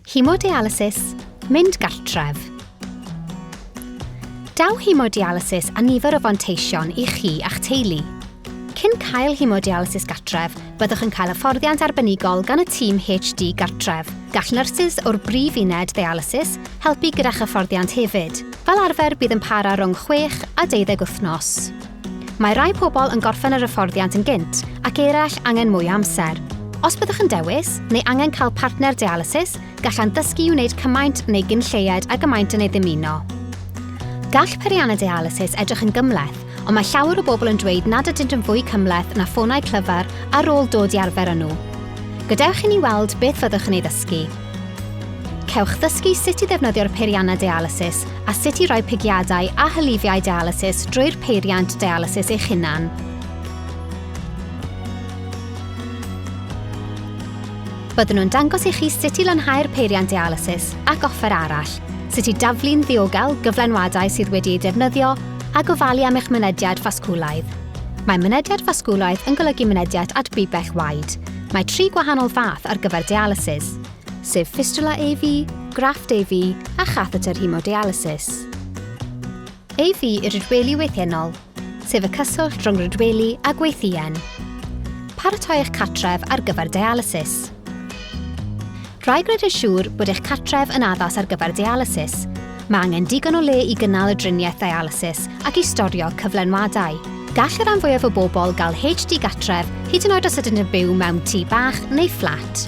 Haemodialysis, mynd gartref. Daw haemodialysis a nifer o fanteision i chi a'ch teulu. Cyn cael haemodialysis gartref, byddwch yn cael hyfforddiant arbenigol gan y tîm HD gartref. Gall nyrsys o'r brif uned dialysis helpu gyda'ch hyfforddiant hefyd. Fel arfer bydd yn para rhwng 6 a 12 wythnos. Mae rai pobl yn gorffen yr hyfforddiant yn gynt ac eraill angen mwy o amser. Os byddwch yn dewis neu angen cael partner dialysis, gallan ddysgu i wneud cymaint neu gynlleied a gymaint yn ei ddymuno. Gall periannau dialysis edrych yn gymleth, ond mae llawer o bobl yn dweud nad ydynt yn fwy cymleth na ffonau clyfar ar ôl dod i arfer â nhw. Gadewch i ni weld beth fyddwch yn ei ddysgu. Cewch ddysgu sut i ddefnyddio'r periannau dialysis a sut i roi pigiadau a hylifiau dialysis drwy'r peiriant dialysis eich hunan. Byddwn nhw'n dangos i chi sut i lanhau'r peiriant dialysis ac offer arall, sut i daflu'n ddiogel gyflenwadau sydd wedi'u defnyddio a gofalu am eich mynediad ffasgwlaidd. Mae mynediad ffasgwlaidd yn golygu mynediad at bibell waed. Mae 3 gwahanol fath ar gyfer dialysis, sef fistula AV, graft AV a catheter haemodialysis. AV yw'r rydweli weithiennol, sef y cyswllt rhwng rydweli a gweithien. Paratoi eich cartref ar gyfer dialysis. Rhaid gwneud yn siŵr bod eich cartref yn addas ar gyfer dialysis. Mae angen digon o le i gynnal y driniaeth dialysis ac i storio cyflenwadau. Gall y rhan fwyaf o bobl gael HD gartref hyd yn oed os ydyn nhw'n byw mewn tŷ bach neu fflat.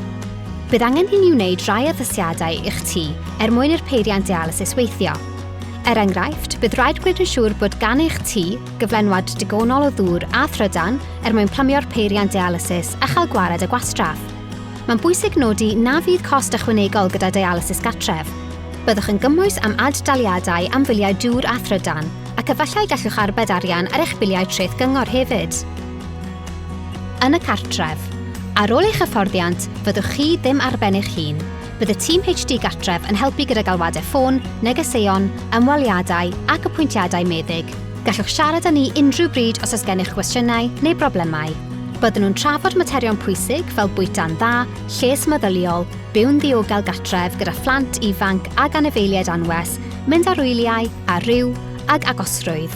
Bydd angen i ni wneud rai addasiadau i'ch tŷ mwyn i'r peiriant dialysis weithio. Enghraifft, bydd rhaid gwneud yn siŵr bod gan eich tŷ gyflenwad digonol o ddŵr a thrydan mwyn plymio'r peiriant dialysis a chael gwared y gwastraff. Mae'n bwysig nodi na fydd cost ychwanegol gyda dialysis gartref. Byddwch yn gymwys am addaliadau am filiau dŵr a thrydan, ac efallai gallwch arbed arian ar eich biliau treth gyngor hefyd. Yn y cartref, ar ôl eich hyfforddiant, fyddwch chi ddim ar ben eich hun. Bydd y tîm HD gartref yn helpu gyda galwadau ffôn, negeseuon, ymweliadau ac apwyntiadau meddyg. Gallwch siarad â ni unrhyw bryd os oes gennych gwestiynau neu broblemau. Byddwn nhw'n trafod materion pwysig fel bwyta'n dda, lles meddyliol, byw'n ddiogel gartref gyda phlant ifanc ag anifeiliaid anwes, mynd ar wyliau, a ryw ag agosrwydd.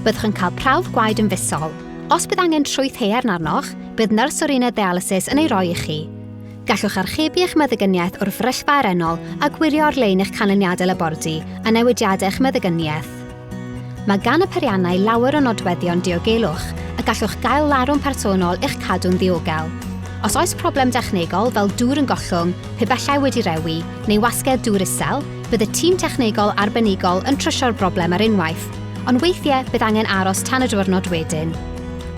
Byddwch yn cael prawf gwaed yn fusol. Os bydd angen trwyth haearn arnoch, bydd nyrs o'r uned dialysis yn ei roi i chi. Gallwch archebu eich meddygyniaeth o'r fferyllfa arennol a gwirio ar-lein eich canlyniadau labordy a newidiadau eich meddygyniaeth. Mae gan y periannau lawer o nodweddion diogelwch a gallwch gael larwm personol eich cadw'n ddiogel. Os oes problem dechnegol fel dŵr yn gollwng, pibellau wedi rewi neu wasgedd dŵr isel, bydd y tîm technegol arbenigol yn trysio'r broblem ar unwaith, ond weithiau bydd angen aros tan y diwrnod wedyn.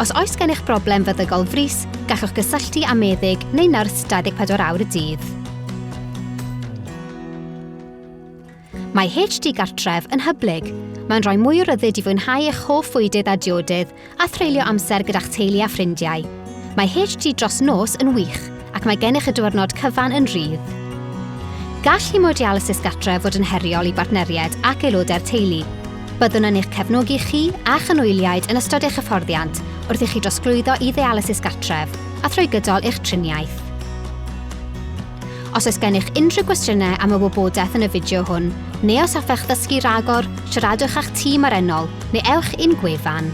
Os oes gennych broblem feddygol frys, gallwch gysylltu â meddyg neu nyrs 24 awr y dydd. Mae HD gartref yn hyblyg. Mae'n rhoi mwy o ryddid i fwynhau eich hoff fwydydd a diodydd a threulio amser gyda'ch teulu a ffrindiau. Mae HD dros nos yn wych ac mae gennych y diwrnod cyfan yn rhydd. Gall haemodialysis gartref fod yn heriol i bartneriaid ac aelodau'r teulu. Byddwn yn eich cefnogi chi a chynwyliaid yn ystod eich hyfforddiant wrth i chi drosglwyddo i ddialysis gartref a thrwy gydol eich triniaeth. Os oes gennych unrhyw gwestiynau am y wybodaeth yn y fideo hwn, neu os hoffech ddysgu ragor, siaradwch â'ch tîm arennol, neu ewch i'n gwefan.